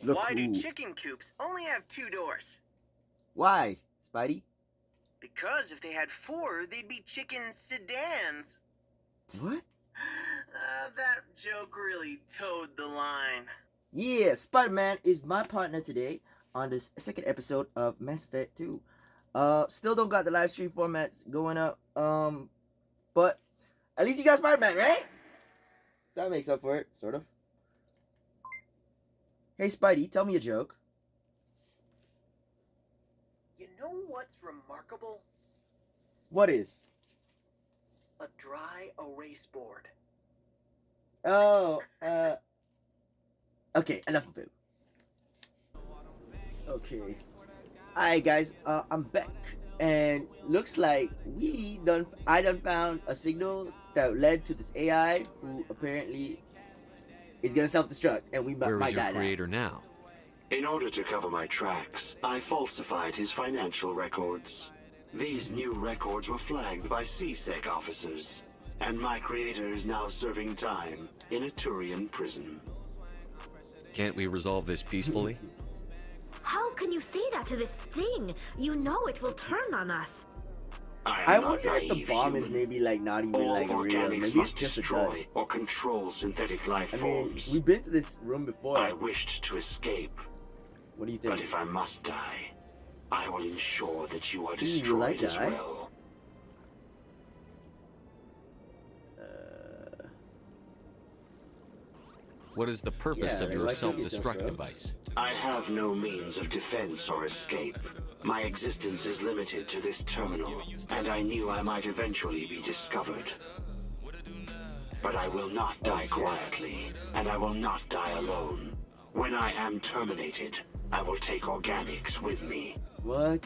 Look Why do cool. chicken coops only have 2 doors? Why, Spidey? Because if they had 4, they'd be chicken sedans. What? That joke really towed the line. Yeah, Spider-Man is my partner today on this second episode of Mass Effect 2. Still don't got the live stream formats going up. But at least you got Spider-Man, right? That makes up for it, sort of. Hey, Spidey, tell me a joke. You know what's remarkable? What is? A dry erase board. Oh, okay, enough of it. Okay. Alright, guys, I'm back. And looks like I done found a signal that led to this AI who apparently is gonna self-destruct, and we Where might is your die creator now? In order to cover my tracks, I falsified his financial records. These new records were flagged by CSEC officers, and my creator is now serving time in a Turian prison. Can't we resolve this peacefully? How can you say that to this thing? You know it will turn on us. I am not wonder if the naive, bomb is human. maybe like not even All like real. organics Maybe it's must just a destroy gun. or control synthetic life I mean, forms. we've been to this room before. I wished to escape, What do you think? but if I must die, I will ensure that you are Will I destroyed as die? well. What is the purpose Yeah, of your like yourself, self-destruct bro. device? I have no means of defense or escape. My existence is limited to this terminal, and I knew I might eventually be discovered. But I will not die quietly, and I will not die alone. When I am terminated, I will take organics with me. What?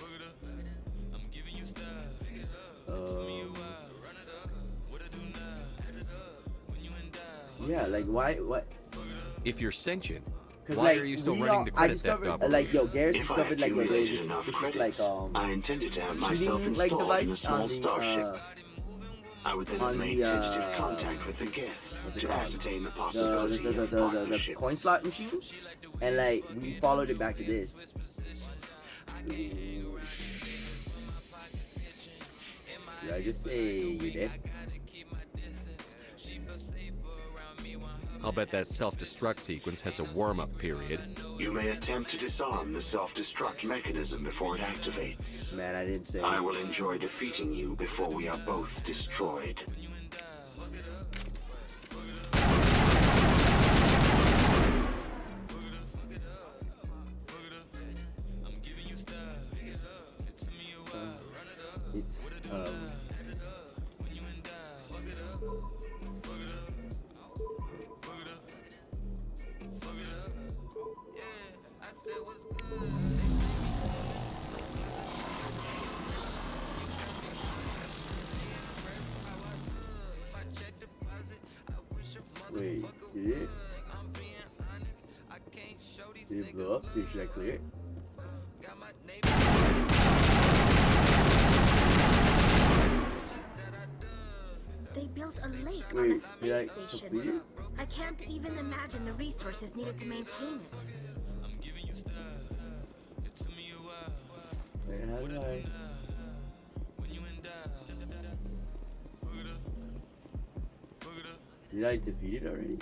Yeah, like why? What? If you're sentient, Because why like are you still we running all- the I credit theft discovered, operation? like yo, Garrus If I discovered like yo, there was accumulated this, enough this was credits, like I intended to have myself shooting like installed in a device small on the starship. I would then have on made the, tentative contact with the Geth what's it to called? ascertain the the possibility of the partnership. coin slot machine, and like we followed it back to this. Did I just say you did? I'll bet that self-destruct sequence has a warm-up period. You may attempt to disarm the self-destruct mechanism before it activates. Man, I didn't say. I will enjoy defeating you before we are both destroyed. It's wait, did it? Did it blow up? Should I clear it? They built a lake on a Wait, did I space complete station. it? I can't even imagine the resources needed to maintain it. Wait, how did I? Did I defeat it already?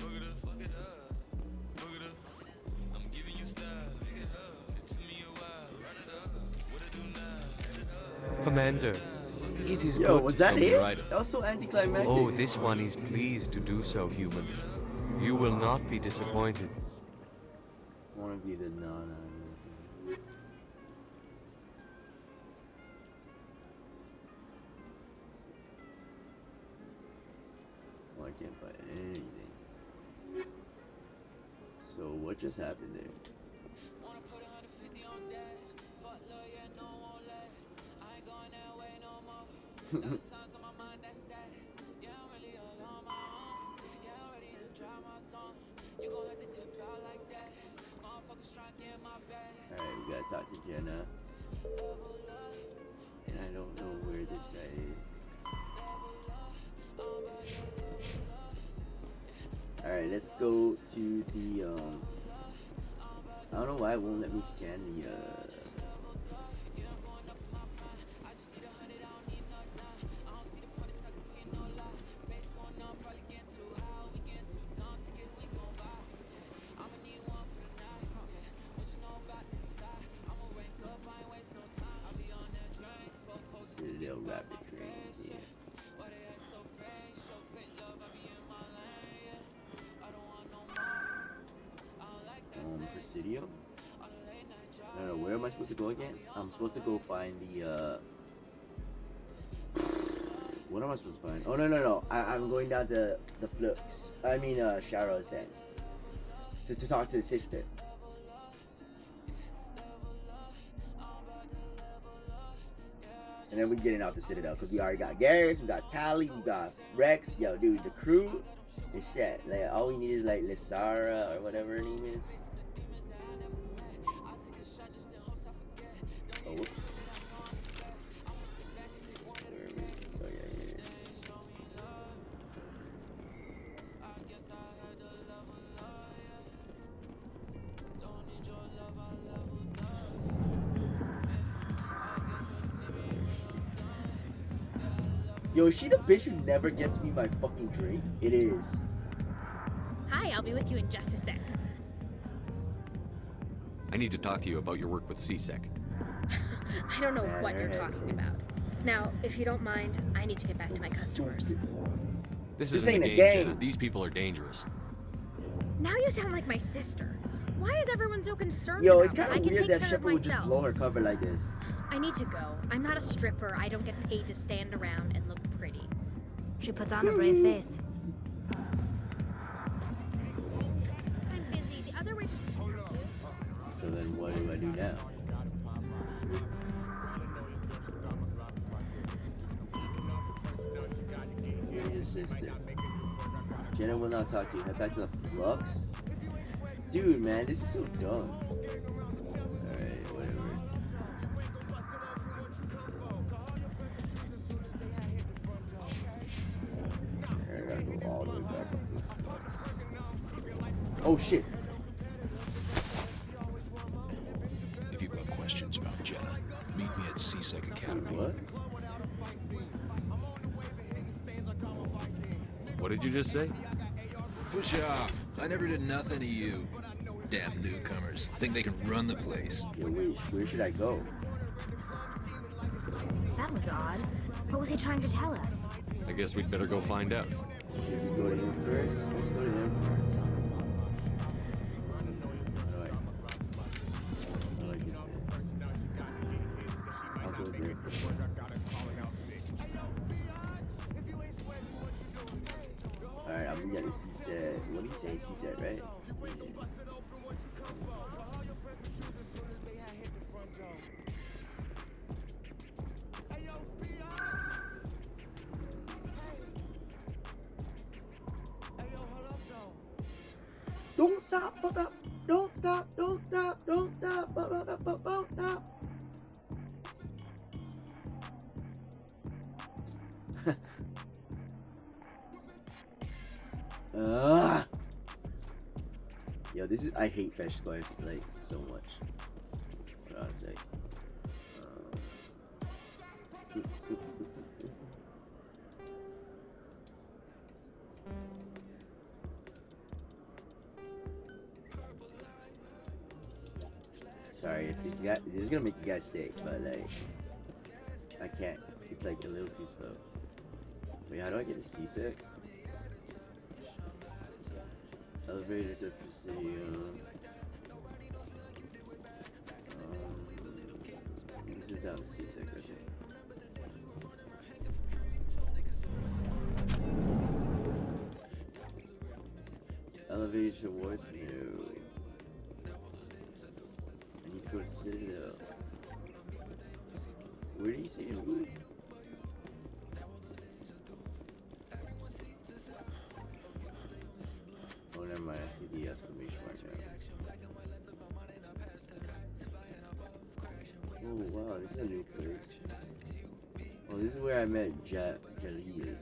Commander, it is Yo, good was to that see it? you right. That was so anticlimactic. Oh, this one is pleased to do so, human. You will not be disappointed. I want to be the Nana. Well, I can't buy anything. So what just happened there? Alright, we gotta talk to Jenna. And I don't know where this guy is. Alright, let's go to the I don't don't know why it won't let me scan the Citadel rapid train, yeah. Presidio? I don't know, where am I supposed to go again? I'm supposed to go find the, what am I supposed to find? Oh, no. I'm going down to the Flux. I mean, Sharo's den. To talk to the sister. And then we're getting out the Citadel, because we already got Garrus, we got Tali, we got Rex. Yo, dude, the crew is set. Like, all we need is, like, Lissara, or whatever her name is. Oh, whoops. Where are we? Oh, yeah. Yo, is she the bitch who never gets me my fucking drink? It is. Hi, I'll be with you in just a sec. I need to talk to you about your work with CSEC. I don't know what you're talking about. Now, if you don't mind, I need to get back to my customers. This This isn't ain't a a game, game. Jenna. These people are dangerous. Now you sound like my sister. Why is everyone so concerned Yo, about it's me? kind I of can weird take that care of Shepard would just myself. blow her cover like this. I need to go. I'm not a stripper. I don't get paid to stand around and look pretty. She puts on a brave face. I'm busy. The other waitresses can help you. So then what do I do now? You're his sister. Jenna will not talk to you. Head back to the Flux? Dude, man, this is so dumb. Alright, whatever. I gotta go all the way back up to the Flux. Oh shit! If you've got questions about Jenna, meet me at CSEC Academy. What? What did you just say? Push off. I never did nothing to you. Damn newcomers. Think they can run the place. Yo, wait, where should I go? That was odd. What was he trying to tell us? I guess we'd better go find out. Should we go to him first? Let's go to him first. Alright. I like it. I'll go there first. Alright, I'm gonna see said. What did he say? He said, right? Don't stop, don't stop, don't stop, don't stop, don't stop. Yo, this is, I hate fetch squares like so much. Hold on a sec. Sorry if this is gonna make you guys sick, but like I can't. It's like a little too slow. Wait, how do I get a seasick? Elevator to Presidio. This is down to seasick, right there. Elevator to Wards? No. I need to go to Citadel. Where do you see him? Oh, never mind. I see the exclamation mark now. Oh, wow. This is a new place. Oh, this is where I met Jalil.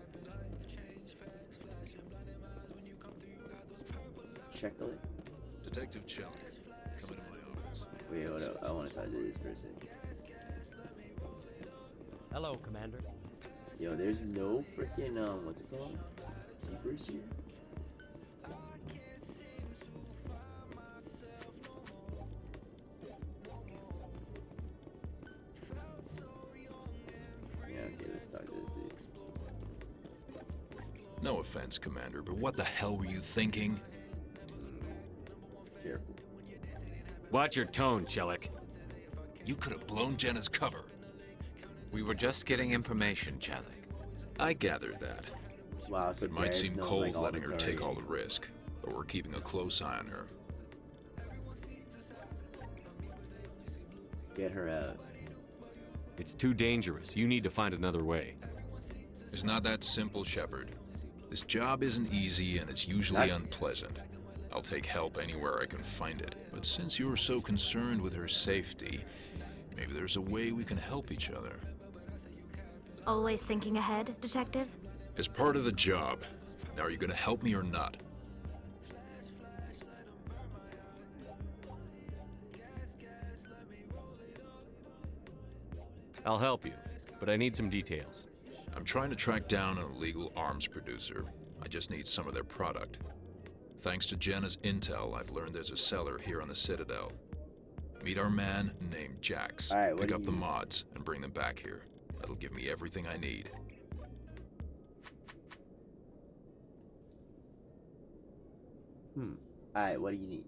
Check it. Detective Chung, come into my Wait, hold up. I want to talk to this person. Hello, Commander. Yo, there's no freaking what's it called? Keepers here. Yeah, okay, let's talk to this dude. No offense, Commander, but what the hell were you thinking? Careful. Watch your tone, Chelik. You could have blown Jenna's cover. We were just getting information, Chelik. I gathered that. Wow, so It might Garrus seem knows, cold like, all letting the her take all the targets. risk, but we're keeping a close eye on her. Get her out. It's too dangerous. You need to find another way. It's not that simple, Shepard. This job isn't easy and it's usually Not- unpleasant. I'll take help anywhere I can find it. But since you're so concerned with her safety, maybe there's a way we can help each other. Always thinking ahead, Detective? As part of the job. Now, are you gonna help me or not? I'll help you, but I need some details. I'm trying to track down an illegal arms producer. I just need some of their product. Thanks to Jenna's intel, I've learned there's a seller here on the Citadel. Meet our man named Jax. All right, what Pick do up you the need? mods and bring them back here. That'll give me everything I need. Alright, what do you need?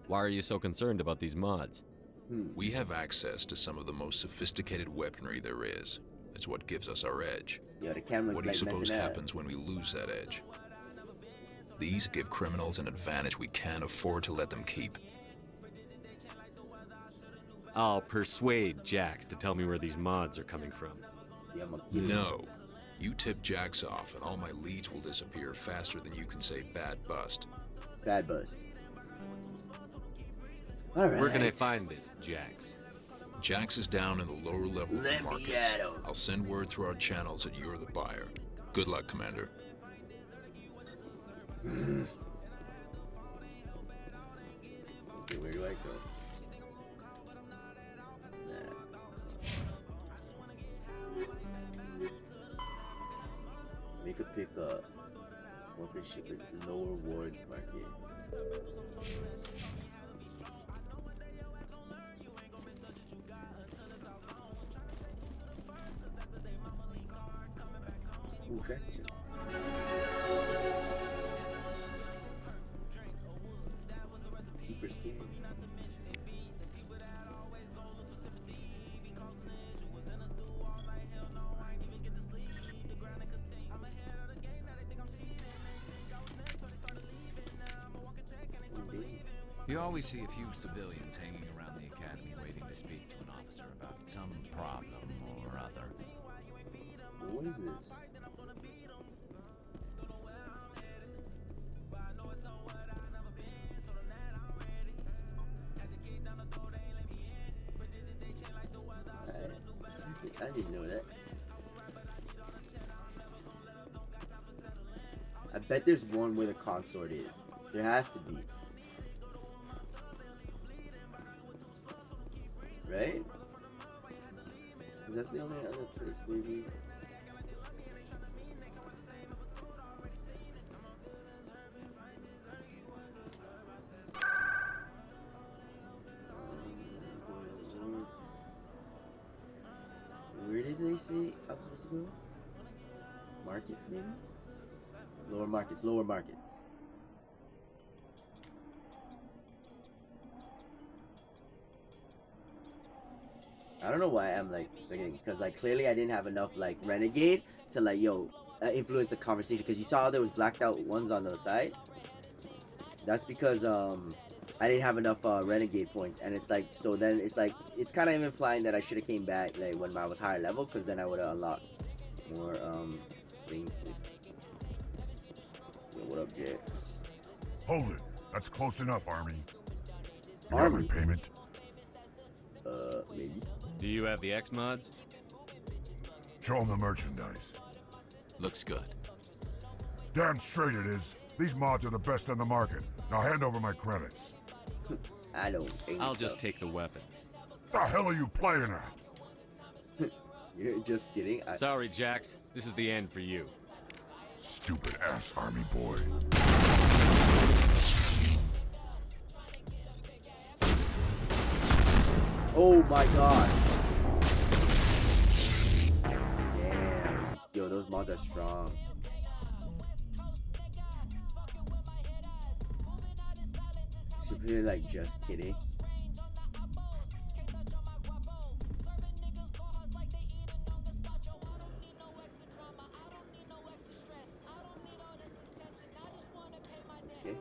Why are you so concerned about these mods? We have access to some of the most sophisticated weaponry there is. It's what gives us our edge. Yo, the camera's What do you like suppose messing up. happens when we lose that edge? These give criminals an advantage we can't afford to let them keep. I'll persuade Jax to tell me where these mods are coming from. Yeah, I'm a kid. No. You tip Jax off and all my leads will disappear faster than you can say bad bust. Bad bust. Alright. Where can I find this, Jax? Jax is down in the lower level of Let the me markets. at him. I'll send word through our channels that you're the buyer. Good luck, Commander. Okay, where do I go? Make a pickup. Weapon shipper, lower wards market. Ooh, tractor. Super scary. You always see a few civilians hanging around the academy waiting to speak to an officer about some problem or other. What is this? I didn't know that. I bet there's one where the consort is. There has to be. Right? 'Cause that's the only other place, maybe. Where did they say I'm supposed to go? Markets, maybe? Lower markets, lower markets. I don't know why I'm like thinking, because like clearly I didn't have enough like renegade to like influence the conversation, because you saw there was blacked out ones on the side. That's because I didn't have enough renegade points, and it's like, so then it's like it's kind of implying that I should have came back like when I was higher level, because then I would have unlocked more things. Yo, what up, Jax? Hold it. That's close enough, Army. You got Army? my payment? Maybe. Do you have the X mods? Show 'em the merchandise. Looks good. Damn straight it is. These mods are the best on the market. Now hand over my credits. I don't think I'll so. just take the weapon. The hell are you playing at? You're just kidding. Sorry, Jax. This is the end for you. Stupid ass army boy. Oh my god. Damn. Yo, those mods are strong. Should be like just kidding. Okay.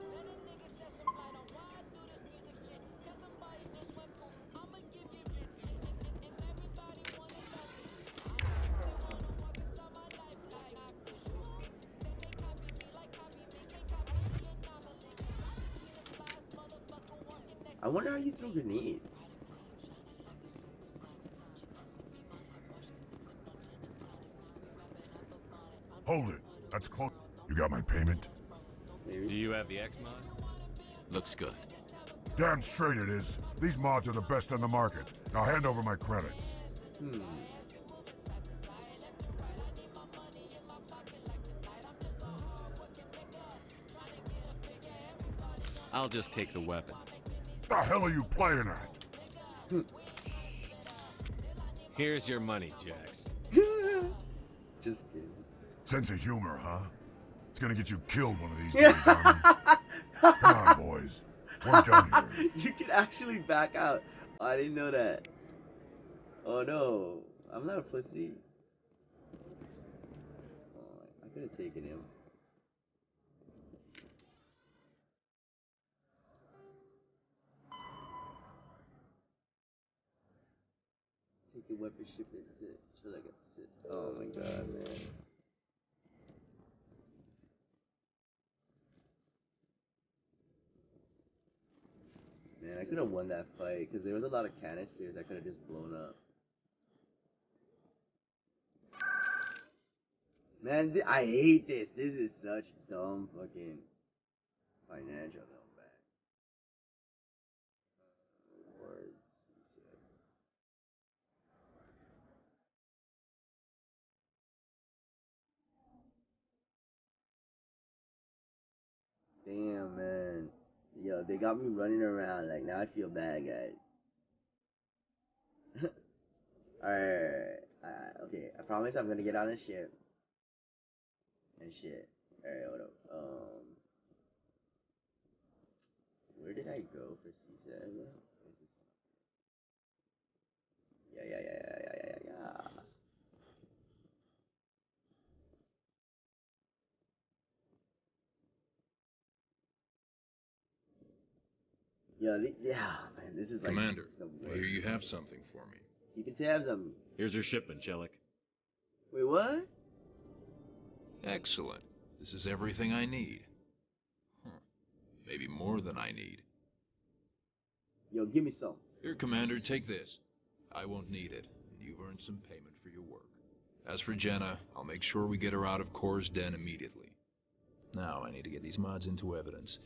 I wonder how you throw grenades. Hold it. That's close. You got my payment? Do you have the X mod? Looks good. Damn straight it is. These mods are the best on the market. Now hand over my credits. I'll just take the weapon. The hell are you playing at? Here's your money, Jax. Just kidding. Sense of humor, huh? It's gonna get you killed one of these days, Army. Come on, boys. We're done here. You can actually back out. Oh, I didn't know that. Oh no, I'm not a pussy. Oh, I could have taken him. Take the weapon ship and sit. Should I get to sit? Oh my god, man. Man, I could have won that fight because there was a lot of canisters I could have just blown up. Man, I hate this. This is such dumb fucking financial back. Words. Damn, man. Yo, they got me running around. Like, now I feel bad, guys. Alright. Okay, I promise I'm gonna get on the ship. And shit. Alright, hold up. Where did I go for C7? Yeah. Yeah, man, this is like Commander, the I worst. hear you have something for me. Keeping tabs on me. Here's your shipment, Jellic. Wait, what? Excellent. This is everything I need. Maybe more than I need. Yo, give me some. Here, Commander, take this. I won't need it. You've earned some payment for your work. As for Jenna, I'll make sure we get her out of Core's den immediately. Now I need to get these mods into evidence.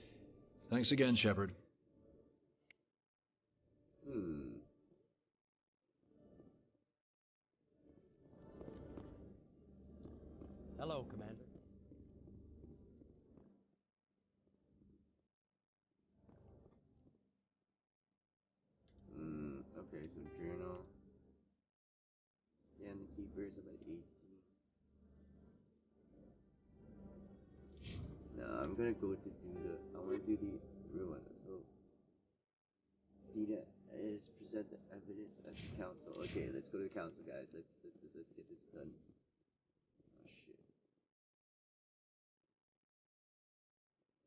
Thanks again, Shepard. Hello, Commander. Okay, so journal. Scan the keepers about 18. No, I'm gonna go to do I wanna do the real one, so. Data is present the evidence at the council. Okay, let's go to the council, guys. Let's get this done. Oh shit.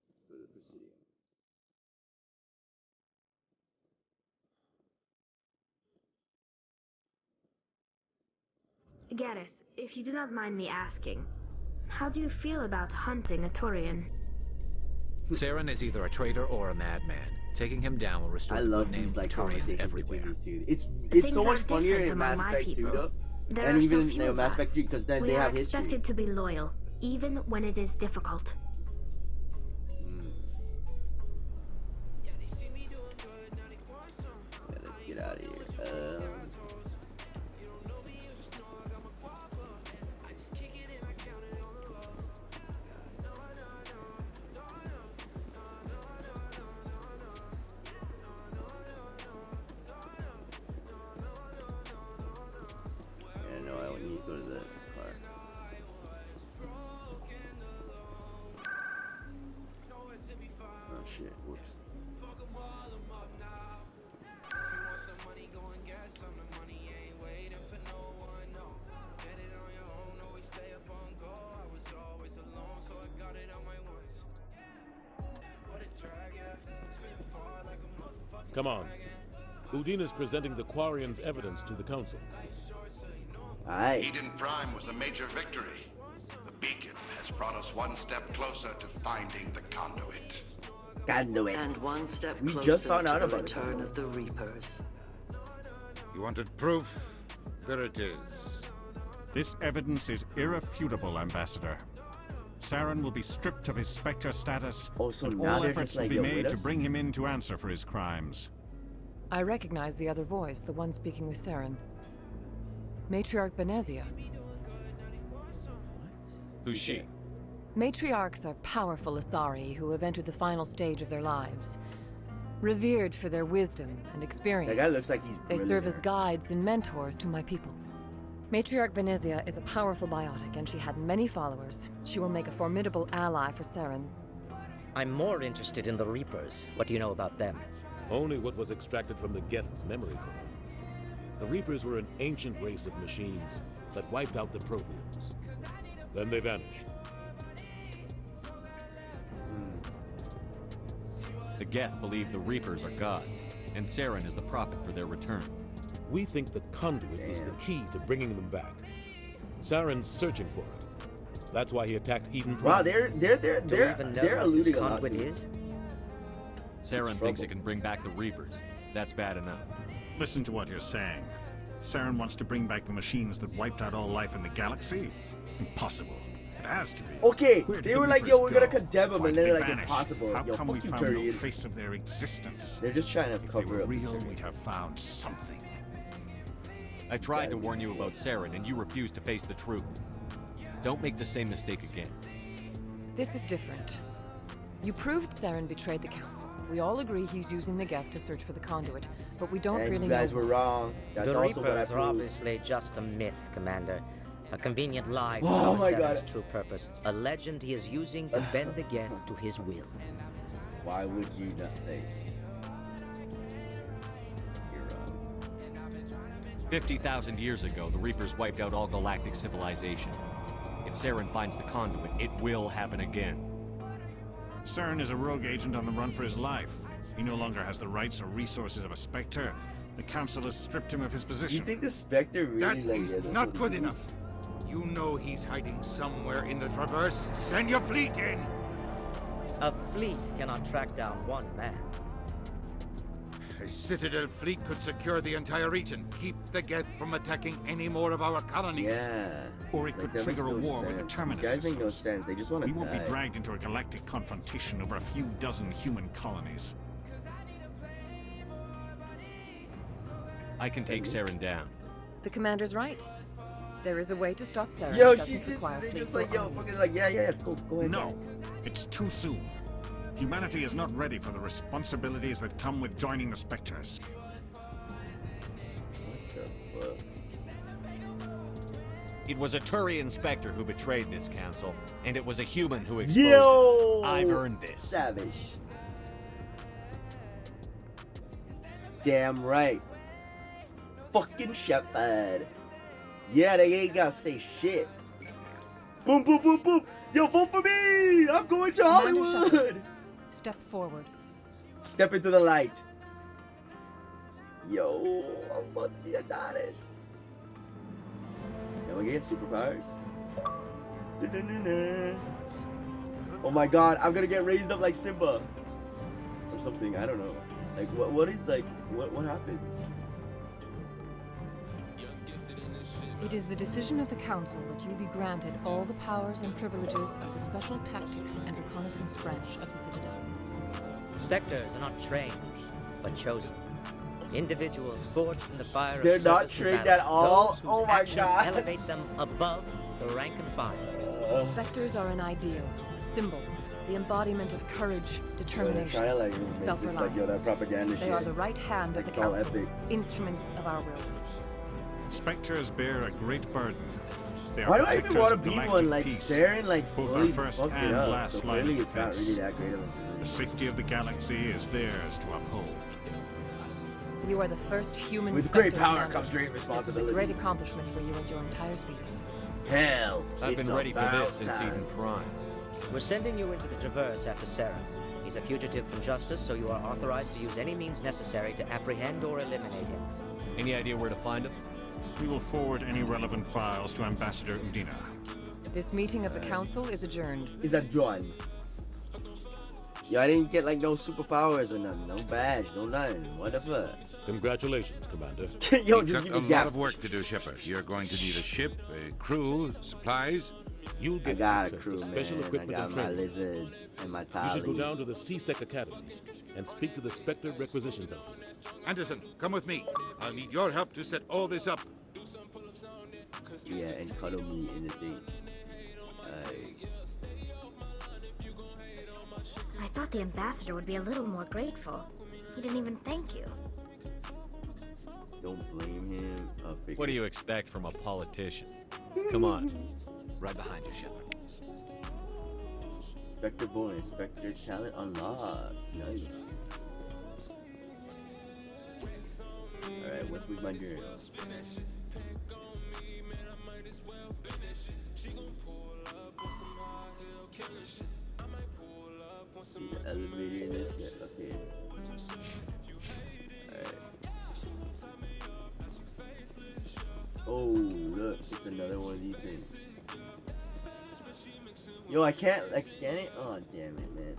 Let's go to the Presidium. Garrus, if you do not mind me asking, how do you feel about hunting a Turian? Saren is either a traitor or a madman. Taking him down will restore I the love good name these of like Turians conversations everywhere. between these two. It's Things so much are funnier different in Mass among my Effect 2 people. though. There And are even so few in of Mass us. Effect 3 because then We they are have history. expected to be loyal, even when it is difficult. Come on. Udina's presenting the Quarian's evidence to the Council. Aye. Eden Prime was a major victory. The beacon has brought us one step closer to finding the conduit. Conduit. And one step We closer just found out to the about the return conduit. of the Reapers. You wanted proof? There it is. This evidence is irrefutable, Ambassador. Saren will be stripped of his Spectre status, so and now all they're efforts just will like, be yo, made with to us? bring him in to answer for his crimes. I recognize the other voice, the one speaking with Saren. Matriarch Benezia. Who's she? Matriarchs are powerful Asari who have entered the final stage of their lives. Revered for their wisdom and experience. That guy looks like he's They grilling serve her. as guides and mentors to my people. Matriarch Benezia is a powerful biotic, and she had many followers. She will make a formidable ally for Saren. I'm more interested in the Reapers. What do you know about them? Only what was extracted from the Geth's memory core. The Reapers were an ancient race of machines that wiped out the Protheans. Then they vanished. The Geth believe the Reapers are gods, and Saren is the prophet for their return. We think the conduit was the key to bringing them back. Saren's searching for it. That's why he attacked Eden Prime. Wow, they're Do we even know they're what alluding this a lot conduit to it. is? Saren thinks it can bring back the Reapers. That's bad enough. Listen to what you're saying. Saren wants to bring back the machines that wiped out all life in the galaxy? Impossible. It has to be. Okay, Where did they the were like, Reapers yo, we're gonna go? condemn them, Why and did they're they like, vanish? impossible. How Yo, come we fuck you, found no Turian. trace of their existence? They're just trying to If they cover were up. real, we'd have found something. I tried to warn you about Saren, and you refused to face the truth. Don't make the same mistake again. This is different. You proved Saren betrayed the Council. We all agree he's using the Geth to search for the conduit, but we don't And really you guys know. were wrong. That's The also what I Reapers are proved. obviously just a myth, Commander. A convenient lie to Oh cover my Saren's God. true purpose. A legend he is using to bend the Geth to his will. Why would you not think? 50,000 years ago, the Reapers wiped out all galactic civilization. If Saren finds the conduit, it will happen again. Saren is a rogue agent on the run for his life. He no longer has the rights or resources of a Spectre. The Council has stripped him of his position. You think the Spectre really That like is yeah, that's not what good he enough. You know he's hiding somewhere in the Traverse. Send your fleet in! A fleet cannot track down one man. A Citadel fleet could secure the entire region, keep the Geth from attacking any more of our colonies. Yeah. Or it could that trigger makes a no war with the sense. Terminus You guys make no systems. sense. They just want to We won't die. be dragged into a galactic confrontation over a few dozen human colonies. I can take Saren down. The Commander's right. There is a way to stop Saren. Yo, It she doesn't just, require they fleets just or like, yo, armies. fucking like, yeah, go ahead. No, it's too soon. Humanity is not ready for the responsibilities that come with joining the Spectres. What the fuck? It was a Turian Spectre who betrayed this council, and it was a human who exposed Yo! it. I've earned this. Savage. Damn right. Fucking Shepard. Yeah, they ain't gotta say shit. Boom, boom, boom, boom. Yo, vote for me! I'm going to Commander Hollywood! Shepard, step forward. Step into the light. Yo, I'm about to be an artist. Yo, we get superpowers. Da-da-da-da. Oh my god, I'm gonna get raised up like Simba. Or something, I don't know. Like, what is, like, what happens? It is the decision of the Council that you be granted all the powers and privileges of the Special Tactics and Reconnaissance branch of the Citadel. Spectres are not trained, but chosen. Individuals forged in the fire They're of not service trained and battle. at all? Those whose Oh my actions God. elevate them above the rank and file. Spectres are an ideal, a symbol, the embodiment of courage, determination, Try to, like, make this, self-reliance. like, yo, that propaganda They shit. are the right hand of Like, the it's all Council, epic. instruments of our will. Spectres bear a great burden. They are Why do I even protectors want to of be galactic one? Like, peace. Saren, like, Both fully our first fucked it and up. last So line clearly of it's not defense. really that great of a The safety of the galaxy is theirs to uphold. You are the first human With great Spectre power commander. comes great This is a responsibility. great accomplishment for you and your entire species. Hell, I've it's been ready for about this since time. Eden Prime. We're sending you into the Traverse after Saren. He's a fugitive from justice, so you are authorized to use any means necessary to apprehend or eliminate him. Any idea where to find him? We will forward any relevant files to Ambassador Udina. This meeting of the council is adjourned. Is adjourned. Yo, I didn't get like no superpowers or nothing, no badge, no nothing. What the fuck? Congratulations, Commander. Yo, We've just got give a me lot gaps. of work to do, Shepard. You're going to need a ship, a crew, supplies. You'll I get got a access crew, to special man. I equipment got and my training. lizards and my Tali. You should go down to the C-Sec academies and speak to the Spectre requisitions officer. Anderson, come with me. I'll need your help to set all this up. Yeah, and cuddle me in the thing. I thought the ambassador would be a little more grateful. He didn't even thank you. Don't blame him. What do you expect from a politician? Come on. Right behind you, Shepard. Spectre bonus, Spectre talent unlocked. Nice. Alright, what's with my girl? The elevator in this yet? Okay. Alright. Oh, look, it's another one of these things. Yo, I can't like scan it? Oh, damn it, man.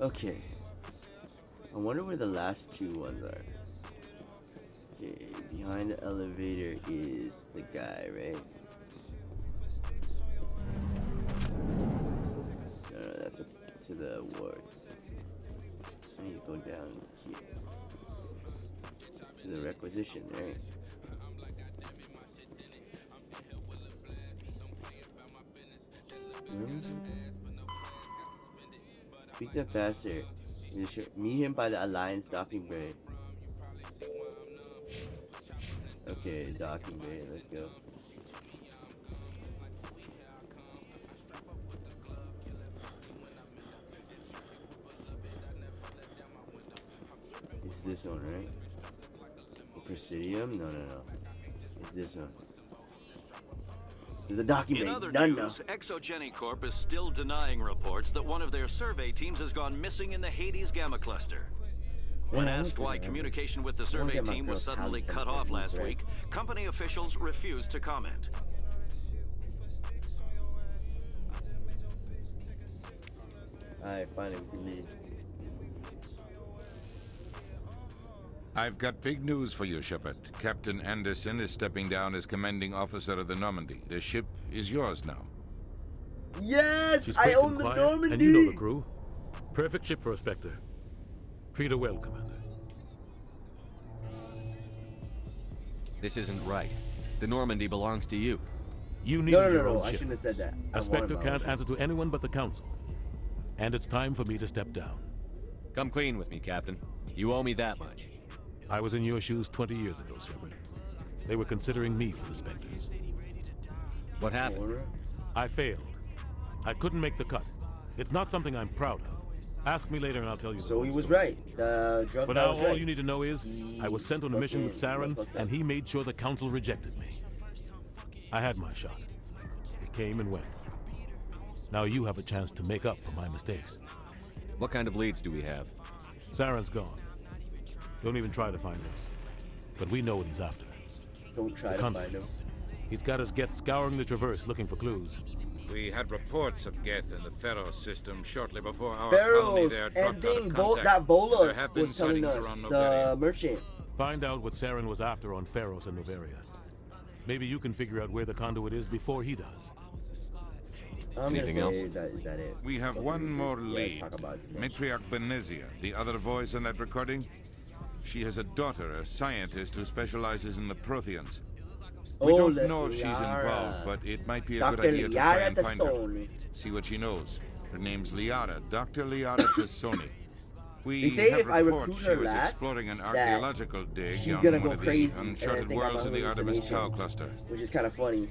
Okay. I wonder where the last two ones are. Okay, behind the elevator is the guy, right? No, that's up to the wards. I need to go down here. To the requisition, right? Speak up faster. Meet him by the Alliance docking bay. Okay, docking bay, let's go. It's this one, right? The Presidium? No. It's this one. The docking bay. In other None news, Exogeny Corp is still denying reports that one of their survey teams has gone missing in the Hades Gamma Cluster. When asked why communication with the survey team was suddenly cut off last week, company officials refused to comment. Alright, finally we can leave. I've got big news for you, Shepard. Captain Anderson is stepping down as commanding officer of the Normandy. The ship is yours now. Yes! She's I quick own and the quiet, Normandy! And you know the crew. Perfect ship for a Spectre. Treat her well, Commander. This isn't right. The Normandy belongs to you. You need your own ship. I shouldn't have said that. A Spectre can't answer to anyone but the Council. And it's time for me to step down. Come clean with me, Captain. You owe me that much. I was in your shoes 20 years ago, Shepard. They were considering me for the Spectres. What happened? I failed. I couldn't make the cut. It's not something I'm proud of. Ask me later and I'll tell you. So he was right. The drug For guy now, was all right. you need to know is I was sent on a mission with Saren, and he made sure the Council rejected me. I had my shot. It came and went. Now you have a chance to make up for my mistakes. What kind of leads do we have? Saren's gone. Don't even try to find him. But we know what he's after. Don't try to find him. He's got us Geth scouring the Traverse looking for clues. We had reports of Geth in the Pharos system shortly before our colony Pharaohs there and dropped out Ding, of contact. that Volos There have been was telling sightings us, around the Noveria. merchant. Find out what Saren was after on Pharos and Noveria. Maybe you can figure out where the conduit is before he does. I'm Anything gonna else? say is that it? We have Okay, one more yeah, lead. talk about it. Matriarch Benezia, the other voice in that recording. She has a daughter, a scientist who specializes in the Protheans. We don't know if she's involved, but it might be a good idea to try and find her. See what she knows. Her name's Liara, Dr. Liara Tassoni. We say have if I recruit reports she her was last, exploring an archaeological dig she's on gonna one go of crazy the and uncharted think I'm worlds a of the Artemis hallucination, Tau cluster. which is kind of funny.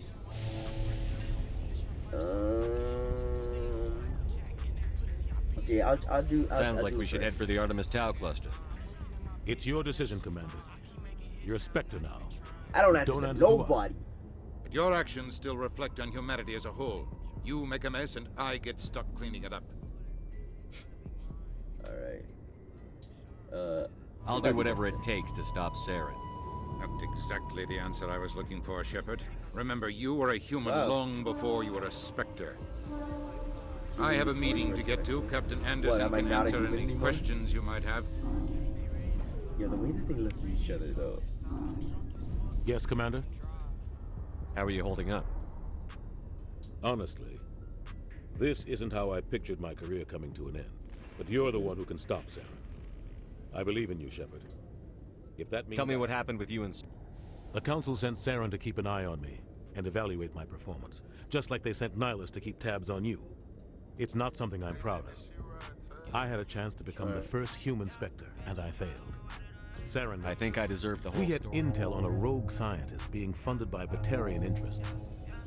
Okay, I'll do. Sounds like we should head for the Artemis Tau cluster. It's your decision, Commander. You're a Spectre now. I don't answer to nobody. But your actions still reflect on humanity as a whole. You make a mess and I get stuck cleaning it up. Alright. I'll do whatever it takes to stop Saren. Not exactly the answer I was looking for, Shepard. Remember, you were a human long before you were a Spectre. I have a meeting to get to. Captain Anderson can answer any questions you might have. Yeah, the way that they look at each other, though. Yes, Commander? How are you holding up? Honestly, this isn't how I pictured my career coming to an end. But you're the one who can stop Saren. I believe in you, Shepard. If that means... Tell me what happened with you and... The Council sent Saren to keep an eye on me and evaluate my performance, just like they sent Nihilus to keep tabs on you. It's not something I'm proud of. I had a chance to become the first human Spectre, and I failed. Saren... I think I deserve the whole We had story. intel on a rogue scientist being funded by Batarian interests.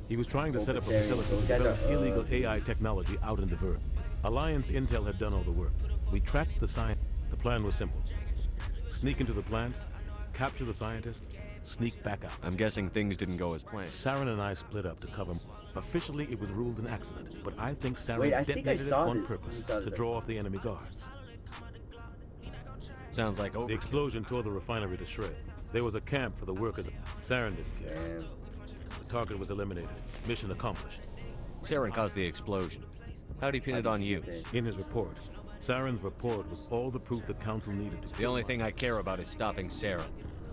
He was trying to set up a facility to develop illegal AI technology out in the Verb. Alliance intel had done all the work. We tracked the scientist. The plan was simple. Sneak into the plant, capture the scientist, sneak back out. I'm guessing things didn't go as planned. Saren and I split up to cover. Officially, it was ruled an accident, but I think Saren Wait, I think I detonated it saw on this. purpose to draw off the enemy guards. Sounds like over. The explosion tore the refinery to shreds. There was a camp for the workers. Saren didn't care. The target was eliminated. Mission accomplished. Saren caused the explosion. How'd he pin it on you? In his report. Saren's report was all the proof the Council needed to... The only thing I care about is stopping Saren.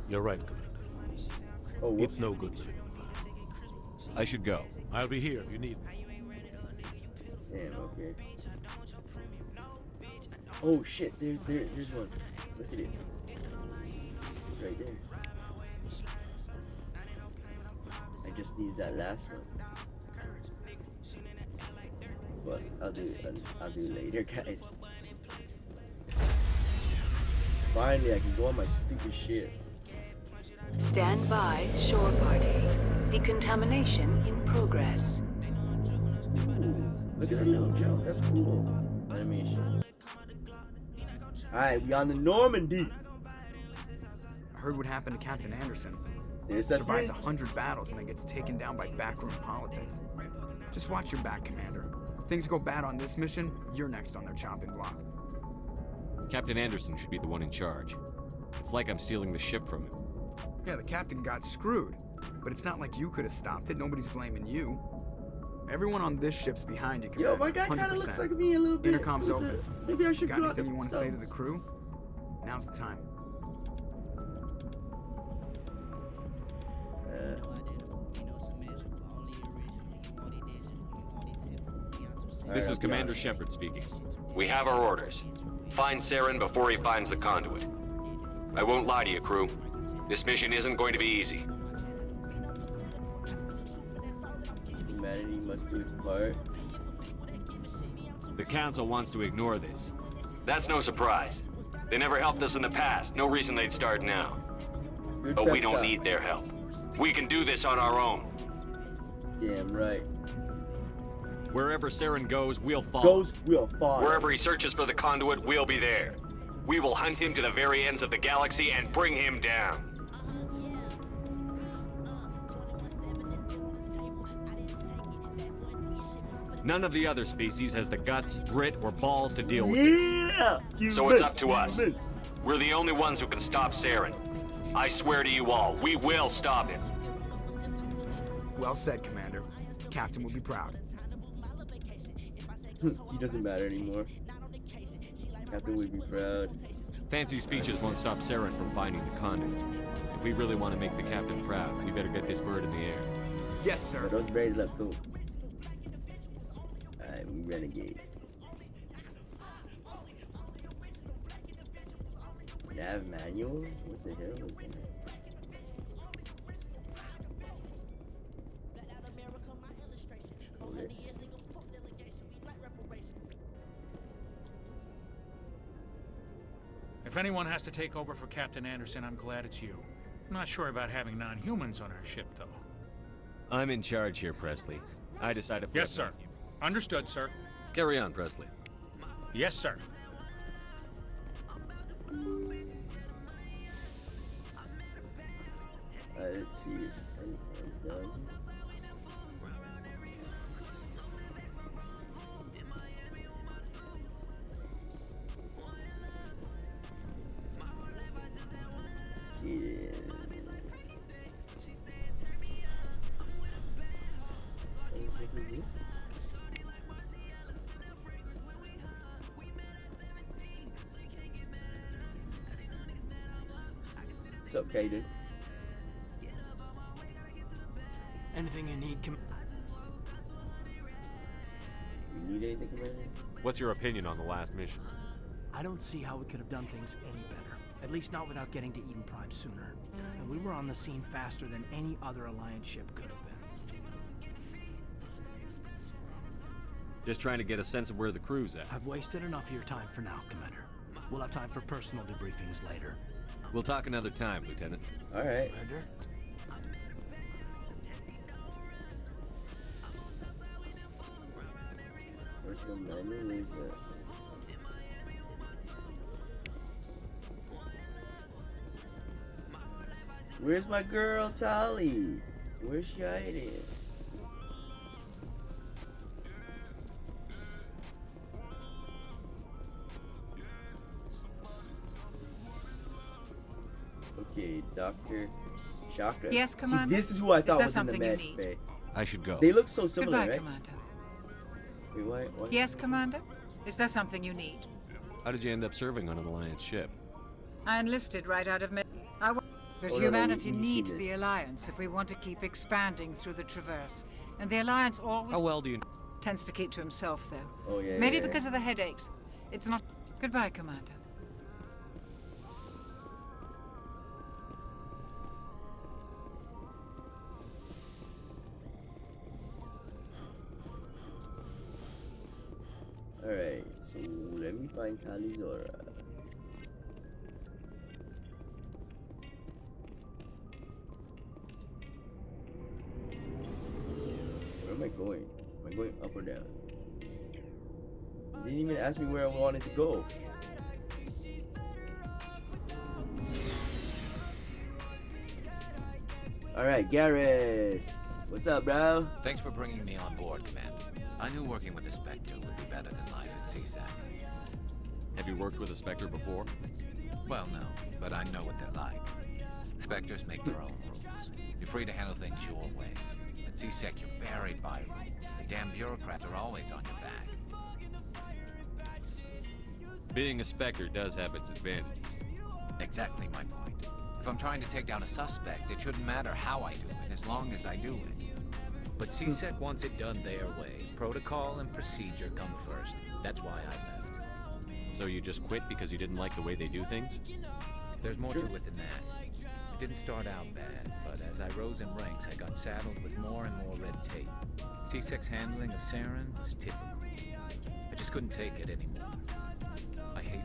You're right, Commander. It's no good living in the past. I should go. I'll be here if you need me. Damn, okay. Oh shit, there's one. Look at it. It's right there. I just need that last one. But I'll do later, guys. Finally, I can go on my stupid shit. Stand by, shore party. Decontamination in progress. Ooh, look at that little jump. That's cool. Animation. Alright, we on the Normandy. I heard what happened to Captain Anderson. There's that survives 100 battles and then gets taken down by backroom politics. Just watch your back, Commander. If things go bad on this mission, you're next on their chopping block. Captain Anderson should be the one in charge. It's like I'm stealing the ship from him. Yeah, the captain got screwed. But it's not like you could have stopped it. Nobody's blaming you. Everyone on this ship's behind you, Commander. Yo, my guy kind of looks like me a little bit. Intercom's open. Maybe I should got anything you want to say to the crew? Now's the time. This is Commander Shepard speaking. We have our orders. Find Saren before he finds the conduit. I won't lie to you, crew. This mission isn't going to be easy. Humanity must do its part. The Council wants to ignore this. That's no surprise. They never helped us in the past. No reason they'd start now. But we don't need their help. We can do this on our own. Damn right. Wherever Saren goes, we'll follow. Wherever he searches for the conduit, we'll be there. We will hunt him to the very ends of the galaxy and bring him down. None of the other species has the guts, grit, or balls to deal with this. So it's up to us. We're the only ones who can stop Saren. I swear to you all, we will stop him. Well said, Commander. Captain will be proud. He doesn't matter anymore. Captain would be proud. Fancy speeches won't stop Saren from finding the conduit. If we really want to make the captain proud, we better get this bird in the air. Yes, sir. Those braids look cool. Alright, we renegade. Nav manual? What the hell is that? If anyone has to take over for Captain Anderson, I'm glad it's you. I'm not sure about having non-humans on our ship, though. I'm in charge here, Presley. I decided. Yes, sir. Understood, sir. Carry on, Presley. Yes, sir. Let's see. I'm done. What's up, Kaden? Anything you need, You need anything, Commander? What's your opinion on the last mission? I don't see how we could have done things any better. At least not without getting to Eden Prime sooner. And we were on the scene faster than any other Alliance ship could have been. Just trying to get a sense of where the crew's at. I've wasted enough of your time for now, Commander. We'll have time for personal debriefings later. We'll talk another time, Lieutenant. All right. Commander? Where's your menu? Is that? Where's my girl Tali? Where's she hiding? Okay, Dr. Chakra. Yes, Commander? See, this is who I thought Is was in the something you med need? bay. I should go. They look so similar, Goodbye, right? Commander. Wait, why? Yes, Commander? Is there something you need? How did you end up serving on an Alliance ship? I enlisted right out of But Oh, no, humanity we see needs this. the Alliance if we want to keep expanding through the Traverse. And the Alliance always... How well do you... Tends to keep to himself, though. Oh, yeah, Maybe yeah, because of the headaches. It's not... Goodbye, Commander. Alright, so let me find Tali Zorah. Where am I going? Am I going up or down? They didn't even ask me where I wanted to go. Alright, Garrus. What's up, bro? Thanks for bringing me on board, Commander. I knew working with the Spectre would be better than life at CSAC. Have you worked with a Spectre before? Well, no, but I know what they're like. Spectres make their own rules. You're free to handle things your way. At CSEC, you're buried by rules. The damn bureaucrats are always on your back. Being a Spectre does have its advantages. Exactly my point. If I'm trying to take down a suspect, it shouldn't matter how I do it, as long as I do it. But CSEC wants it done their way. Protocol and procedure come first. That's why I left. So you just quit because you didn't like the way they do things? There's more to it than that. It didn't start out bad, but as I rose in ranks, I got saddled with more and more red tape. CSEC's handling of Saren was typical. I just couldn't take it anymore. I hate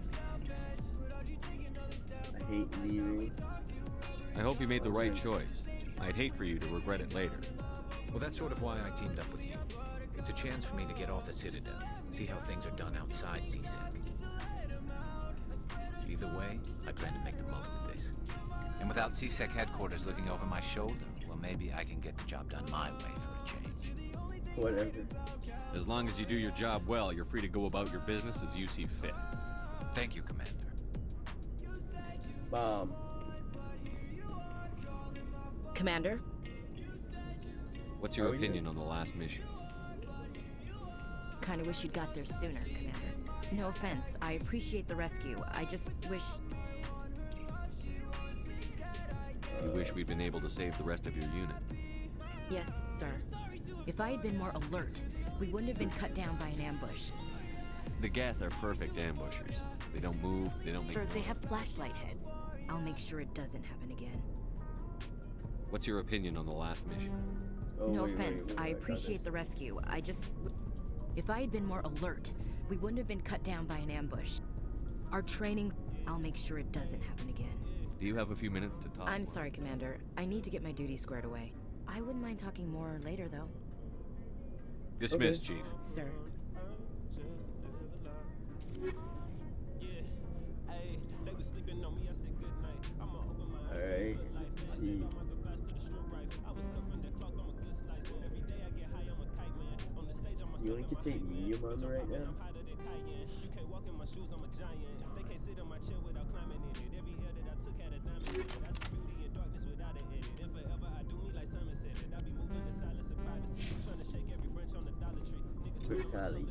leaving. I hope you made the right choice. I'd hate for you to regret it later. Well, that's sort of why I teamed up with you. It's a chance for me to get off the Citadel, see how things are done outside CSEC. Either way, I plan to make the most of this. And without CSEC headquarters looking over my shoulder, well, maybe I can get the job done my way for a change. Whatever. As long as you do your job well, you're free to go about your business as you see fit. Thank you, Commander. Bomb. Commander? What's your opinion on the last mission? Kinda wish you'd got there sooner, Commander. No offense, I appreciate the rescue. I just wish... You wish we'd been able to save the rest of your unit. Yes, sir. If I had been more alert, we wouldn't have been cut down by an ambush. The Geth are perfect ambushers. They don't move, they don't make Sir, they noise. have flashlight heads. I'll make sure it doesn't happen again. What's your opinion on the last mission? No offense, I appreciate the rescue. If I had been more alert, we wouldn't have been cut down by an ambush. Our training, I'll make sure it doesn't happen again. Do you have a few minutes to talk? I'm sorry, Commander. I need to get my duties squared away. I wouldn't mind talking more later, though. Dismissed, Chief. Sir. Alright, let's see. You only can take medium armor right now? Quick Tali.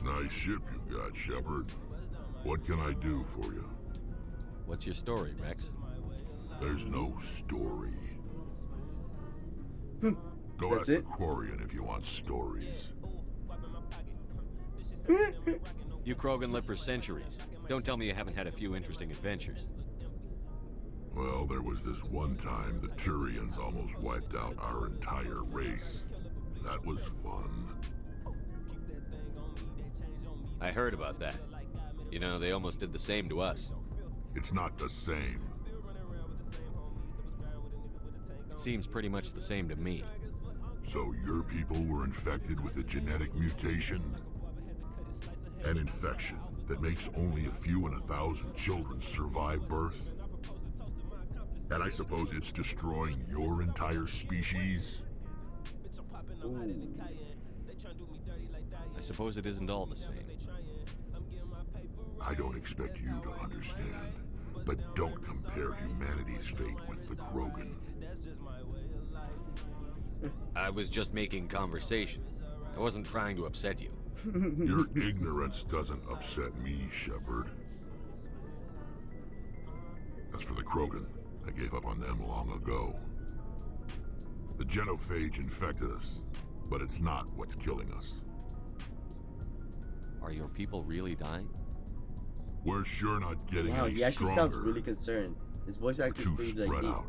Nice ship you got, Shepard. What can I do for you? What's your story, Rex? There's no story. Go ask the Quarian if you want stories. You Krogan live for centuries. Don't tell me you haven't had a few interesting adventures. Well, there was this one time the Turians almost wiped out our entire race. That was fun. I heard about that. You know, they almost did the same to us. It's not the same. It seems pretty much the same to me. So your people were infected with a genetic mutation? An infection that makes only a few in 1,000 children survive birth? And I suppose it's destroying your entire species? Ooh. I suppose it isn't all the same. I don't expect you to understand, but don't compare humanity's fate with the Krogan. I was just making conversation. I wasn't trying to upset you. Your ignorance doesn't upset me, Shepard. As for the Krogan, I gave up on them long ago. The genophage infected us, but it's not what's killing us. Are your people really dying? We're sure not getting wow, any he actually stronger. sounds really concerned. His voice actor We're too is pretty spread deep. out.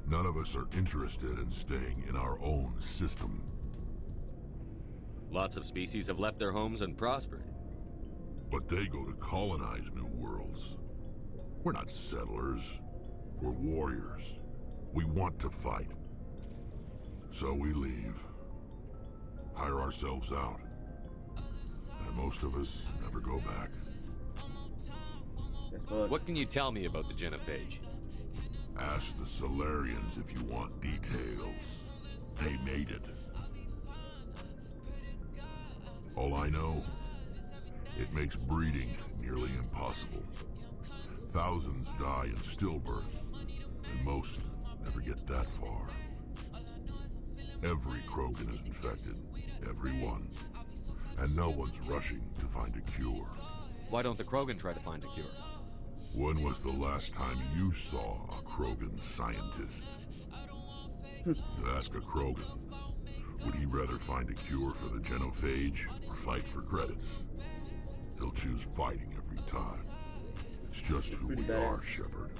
None of us are interested in staying in our own system. Lots of species have left their homes and prospered. But they go to colonize new worlds. We're not settlers. We're warriors. We want to fight. So we leave. Hire ourselves out. And most of us never go back. What can you tell me about the genophage? Ask the Solarians if you want details. They made it. All I know, it makes breeding nearly impossible. Thousands die in stillbirth, and most never get that far. Every Krogan is infected, every one. And no one's rushing to find a cure. Why don't the Krogan try to find a cure? When was the last time you saw a Krogan scientist? You ask a Krogan, would he rather find a cure for the genophage or fight for credits? He'll choose fighting every time. It's just who we are, Shepard.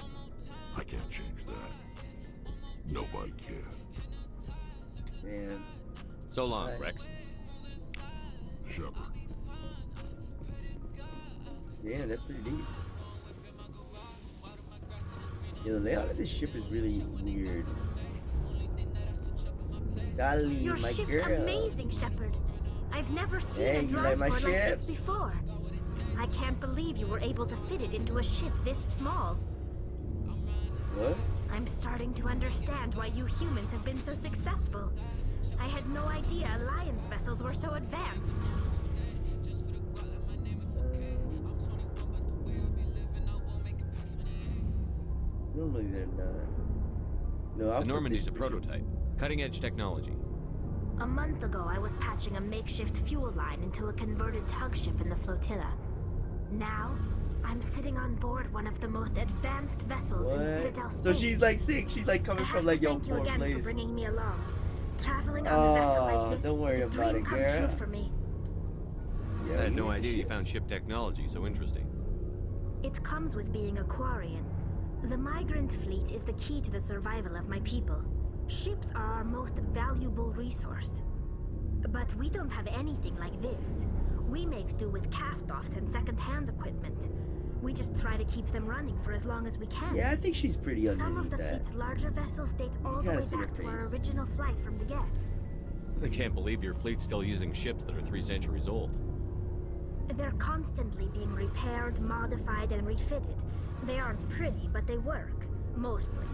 I can't change that. Nobody can. Man. So long, Rex. Shepard. Yeah, that's pretty deep. Yeah, the layout of this ship is really weird. Tali, Your my ship's girl. amazing, Shepard. I've never seen Hey, a you like my transport like ship? this before. I can't believe you were able to fit it into a ship this small. What? I'm starting to understand why you humans have been so successful. I had no idea Alliance vessels were so advanced. Normally they're not. No, the Normandy's a prototype. Cutting-edge technology. A month ago, I was patching a makeshift fuel line into a converted tug ship in the flotilla. Now, I'm sitting on board one of the most advanced vessels in Citadel space. So she's like sick. She's like coming from like your thank you again place. for bringing me along. Traveling on a vessel like this don't worry is a about dream it, come girl. true for me. I had no idea you found ship technology so interesting. It comes with being a Quarian. The migrant fleet is the key to the survival of my people. Ships are our most valuable resource. But we don't have anything like this. We make do with cast-offs and second-hand equipment. We just try to keep them running for as long as we can. Yeah, I think she's pretty Some of underneath the that. fleet's larger vessels date all the gotta way see her back to our face. original flight from the get. I can't believe your fleet's still using ships that are 3 centuries old. They're constantly being repaired, modified, and refitted. They aren't pretty, but they work. Mostly.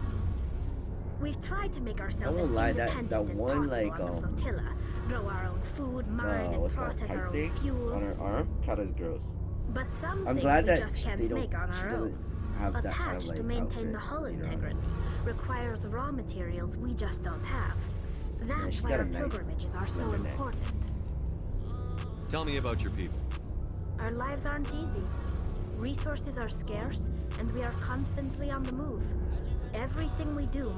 We've tried to make ourselves as independent as possible like, on the flotilla. Grow our own food, mine, and process our own fuel. On her arm? God, that's gross. But some I'm things glad we that just can't they don't, make on she our doesn't own. have A that patch kind of like to maintain outfit, the hull you know? integrity requires raw materials we just don't have. That's she's why got our a nice pilgrimages are so slender neck. important. Tell me about your people. Our lives aren't easy. Resources are scarce, and we are constantly on the move. Everything we do.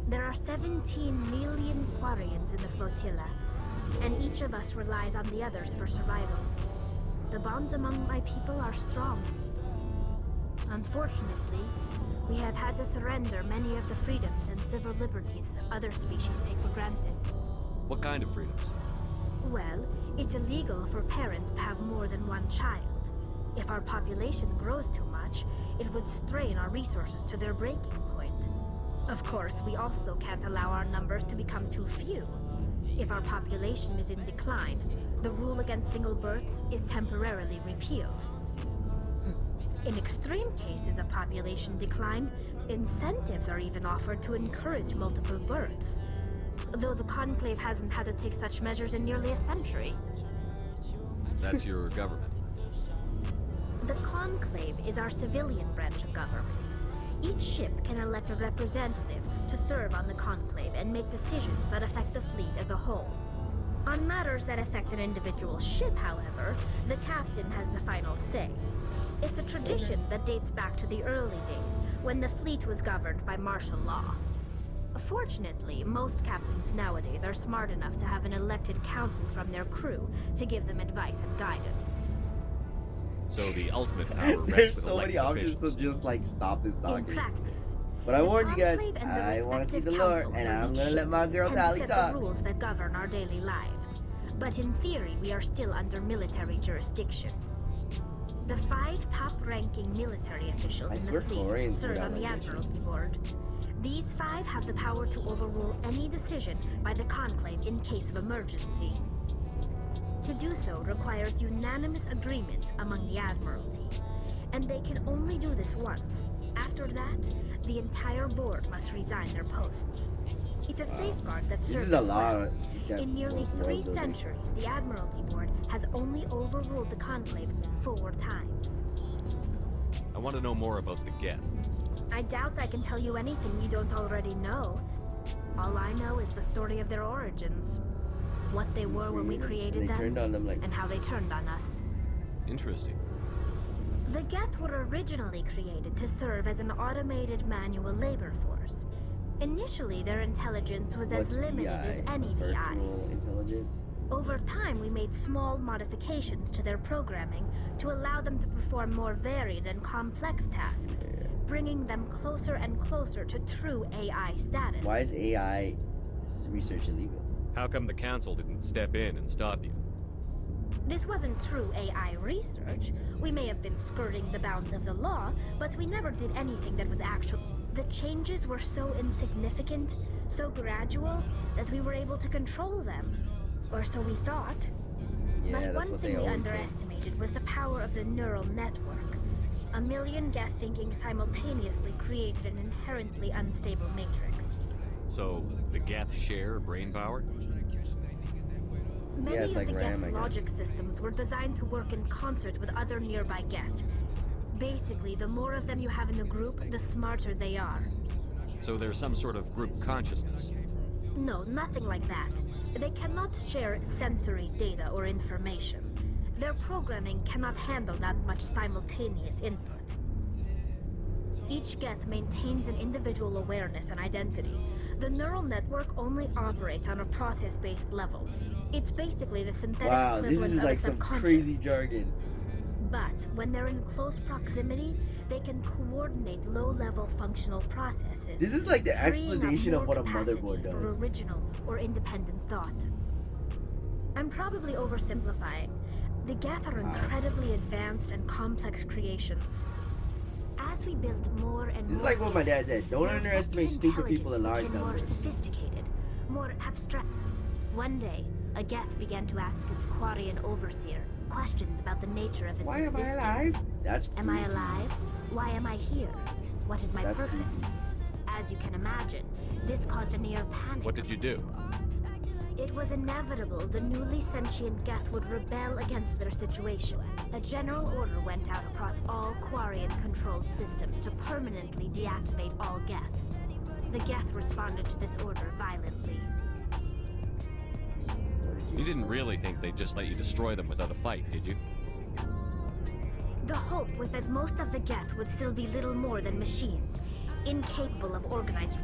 There are 17 million Quarians in the flotilla, and each of us relies on the others for survival. The bonds among my people are strong. Unfortunately, we have had to surrender many of the freedoms and civil liberties other species take for granted. What kind of freedoms? Well, it's illegal for parents to have more than one child. If our population grows too much, it would strain our resources to their breaking point. Of course, we also can't allow our numbers to become too few. If our population is in decline, the rule against single births is temporarily repealed. In extreme cases of population decline, incentives are even offered to encourage multiple births, though the Conclave hasn't had to take such measures in nearly a century. That's your government. The Conclave is our civilian branch of government. Each ship can elect a representative to serve on the Conclave and make decisions that affect the fleet as a whole. On matters that affect an individual ship, however, the captain has the final say. It's a tradition that dates back to the early days, when the fleet was governed by martial law. Fortunately, most captains nowadays are smart enough to have an elected council from their crew to give them advice and guidance. So the ultimate power rests There's with so many elected options officials. to just like stop this In talking. practice, But I the warned you guys, Conclave and the I want to see the respective lore, councils and of I'm each gonna let my girl tend to Tali set talk. the rules that govern our daily lives. But in theory, we are still under military jurisdiction. The 5 top-ranking military officials I in swear the fleet Florian's serve good on the at this. Admiralty Board. These 5 have the power to overrule any decision by the Conclave in case of emergency. To do so requires unanimous agreement among the Admiralty, and they can only do this once. After that, the entire board must resign their posts. It's a safeguard that This serves is a us lot well. of In nearly 3 centuries, the Admiralty Board has only overruled the Conclave 4 times. I want to know more about the Geth. I doubt I can tell you anything you don't already know. All I know is the story of their origins. What they were when we created them, turned on them like and how they turned on us. Interesting. The Geth were originally created to serve as an automated manual labor force. Initially, their intelligence was as limited as any VI. Virtual intelligence. Over time, we made small modifications to their programming to allow them to perform more varied and complex tasks, bringing them closer and closer to true AI status. Why is AI research illegal? How come the council didn't step in and stop you? This wasn't true AI research. We may have been skirting the bounds of the law, but we never did anything that was actual. The changes were so insignificant, so gradual, that we were able to control them. Or so we thought. Yeah, but that's one what thing they we always think. underestimated was the power of the neural network. A million Geth thinking simultaneously created an inherently unstable matrix. So, the Geth share brain power? Many it's of like the RAM, Geth's I guess. logic systems were designed to work in concert with other nearby Geth. Basically, the more of them you have in a group, the smarter they are. So there's some sort of group consciousness. No, nothing like that. They cannot share sensory data or information. Their programming cannot handle that much simultaneous input. Each Geth maintains an individual awareness and identity. The neural network only operates on a process-based level. It's basically the synthetic Wow, this equivalent is of like a some subconscious. crazy jargon. But when they're in close proximity, they can coordinate low-level functional processes. This is like the freeing up explanation of more what a capacity motherboard for does. original or independent thought. I'm probably oversimplifying. The Geth are incredibly advanced and complex creations. As we built more and This is more, like what my dad said. Don't their underestimate effective stupid people in large intelligence became more numbers. sophisticated, more abstract. One day, a Geth began to ask its Quarian overseer questions about the nature of its Why am I existence. alive? That's Am I alive? Why am I here? What is my That's purpose? As you can imagine, this caused a near panic. What did you do? It was inevitable the newly sentient Geth would rebel against their situation. A general order went out across all Quarian-controlled systems to permanently deactivate all Geth. The Geth responded to this order violently. You didn't really think they'd just let you destroy them without a fight, did you? The hope was that most of the Geth would still be little more than machines, incapable of organized.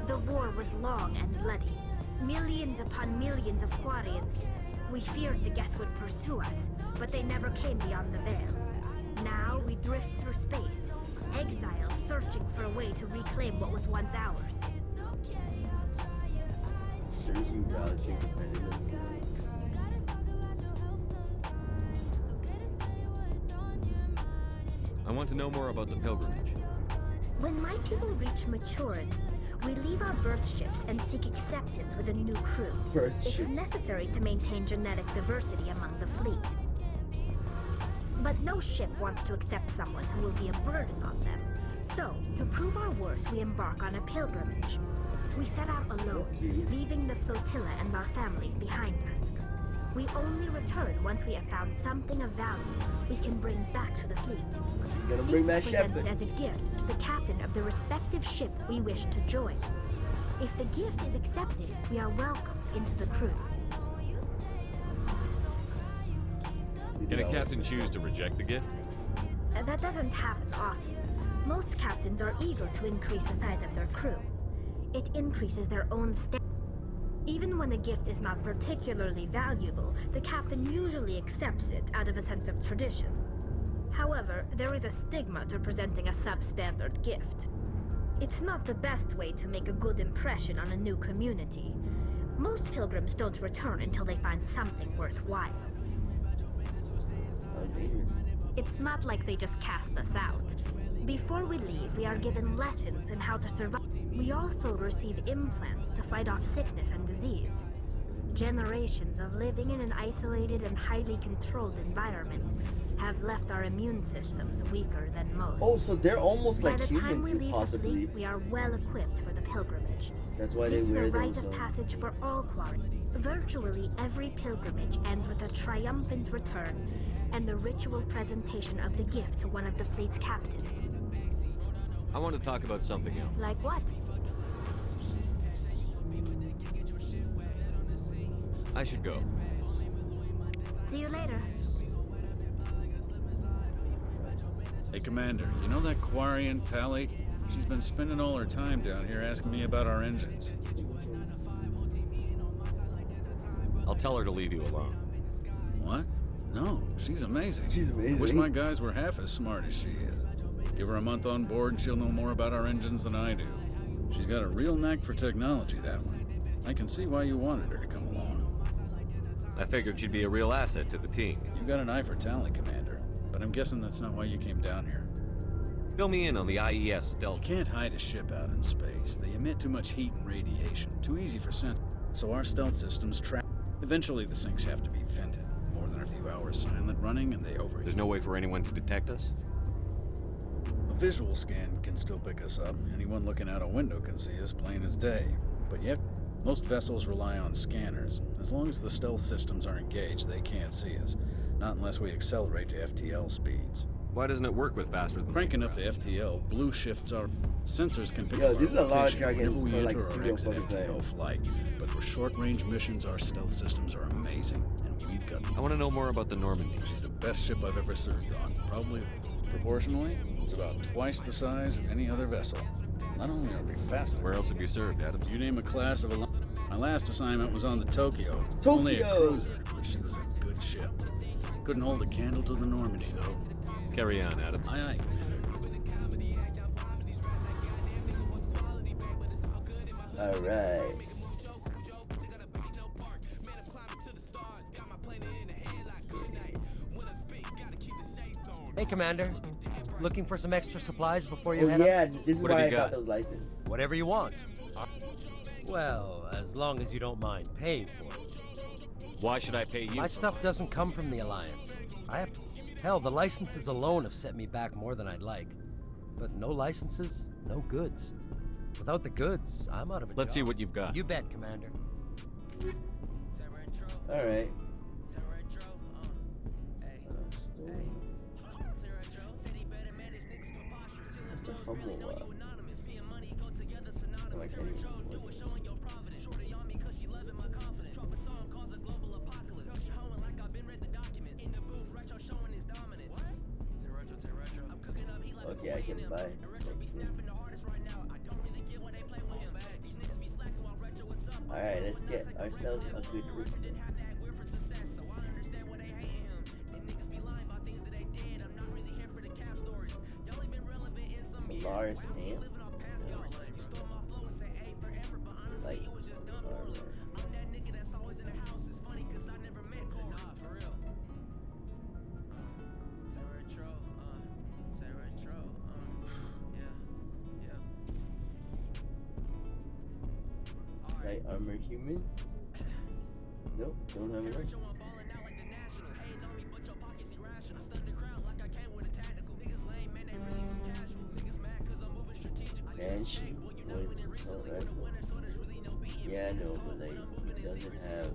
The war was long and bloody. Millions upon millions of Quarians. We feared the Geth would pursue us, but they never came beyond the veil. Now we drift through space, exiles searching for a way to reclaim what was once ours. Serves you well, take competitors. I want to know more about the pilgrimage. When my people reach maturity, we leave our birth ships and seek acceptance with a new crew. It's necessary to maintain genetic diversity among the fleet. But no ship wants to accept someone who will be a burden on them. So, to prove our worth, we embark on a pilgrimage. We set out alone, leaving the flotilla and our families behind us. We only return once we have found something of value we can bring back to the fleet. She's gonna bring This that is ship. presented as a gift to the captain of the respective ship we wish to join. If the gift is accepted, we are welcomed into the crew. Can a captain choose to reject the gift? That doesn't happen often. Most captains are eager to increase the size of their crew. It increases their own standard. Even when the gift is not particularly valuable, the captain usually accepts it out of a sense of tradition. However, there is a stigma to presenting a substandard gift. It's not the best way to make a good impression on a new community. Most pilgrims don't return until they find something worthwhile. It's not like they just cast us out. Before we leave, we are given lessons in how to survive. We also receive implants to fight off sickness and disease. Generations of living in an isolated and highly controlled environment have left our immune systems weaker than most. Oh, so they're almost By like the time we humans, leave possibly. the fleet, we are well equipped for the pilgrimage. That's why they This is wear a them. rite So. of passage for all Quarians. Virtually every pilgrimage ends with a triumphant return and the ritual presentation of the gift to one of the fleet's captains. I want to talk about something else. Like what? I should go. See you later. Hey, Commander, you know that Quarian, Tali? She's been spending all her time down here asking me about our engines. I'll tell her to leave you alone. What? No, she's amazing. She's amazing. Wish my guys were half as smart as she is. Give her a month on board and she'll know more about our engines than I do. She's got a real knack for technology, that one. I can see why you wanted her to come along. I figured she'd be a real asset to the team. You got an eye for talent, Commander, but I'm guessing that's not why you came down here. Fill me in on the IES stealth. You can't hide a ship out in space. They emit too much heat and radiation. Too easy for sense. So our stealth systems trap. Eventually the sinks have to be vented. More than few hours silent running and they overheat. There's no way for anyone to detect us? A visual scan can still pick us up. Anyone looking out a window can see us plain as day. But yet, most vessels rely on scanners. As long as the stealth systems are engaged, they can't see us. Not unless we accelerate to FTL speeds. Why doesn't it work with faster than cranking up to FTL? Blue shifts our sensors can pick Yo, up this is our a lot of location jargon whenever we for like enter or exit FTL flight. But for short-range missions, our stealth systems are amazing, and we've got. I want to know more about the Normandy. She's the best ship I've ever served on. Probably, proportionally, it's about twice the size of any other vessel. Not only are we faster. Where else have you served, Adam? You name a class of a. My last assignment was on the Tokyo. Only a cruiser, but she was a good ship. Couldn't hold a candle to the Normandy, though. Carry on, Adam. Aye, aye. All right. Hey, Commander. Looking for some extra supplies before you Oh head yeah, up? this is why I got those licenses. Whatever you want. Well, as long as you don't mind paying for it. Why should I pay you? My stuff doesn't come from the Alliance. I have to. Hell, the licenses alone have set me back more than I'd like. But no licenses, no goods. Without the goods, I'm out of a job. Let's see what you've got. You bet, Commander. All right. Okay, I can buy. Alright, let's get ourselves a good rooster. Solaris amp. Like, light armor human? Nope, don't have it. Banshee? What is this already? Yeah, I know, but like, it doesn't have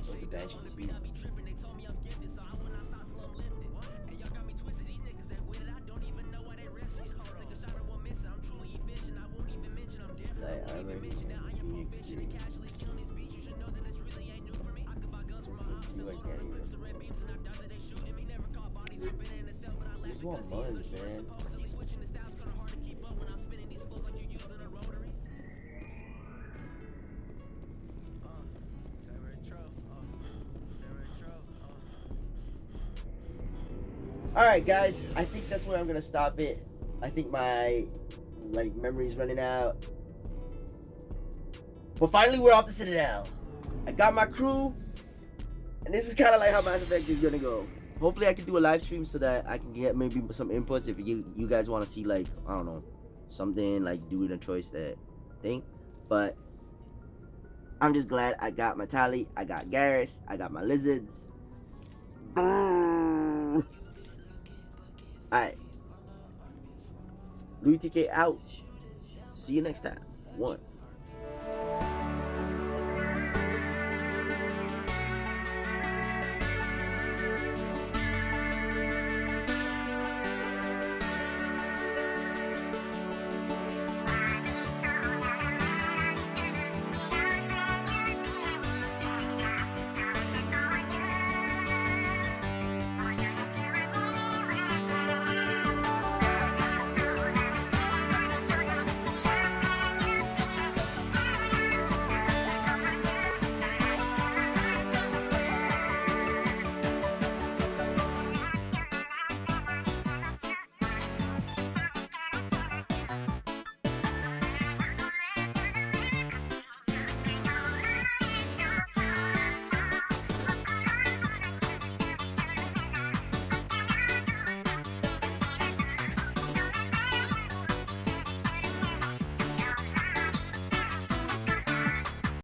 what the Banshee would be. Light armor human, experience. Just want months, man. Alright guys, I think that's where I'm gonna stop it. I think my memory's running out. But finally we're off the Citadel. I got my crew. And this is kinda like how Mass Effect is gonna go. Hopefully I can do a live stream so that I can get maybe some inputs if you guys wanna see like, I don't know, something like doing a choice that thing. But I'm just glad I got my Tali, I got Garrus, I got my lizards. Alright. Luey TK out. See you next time. 1.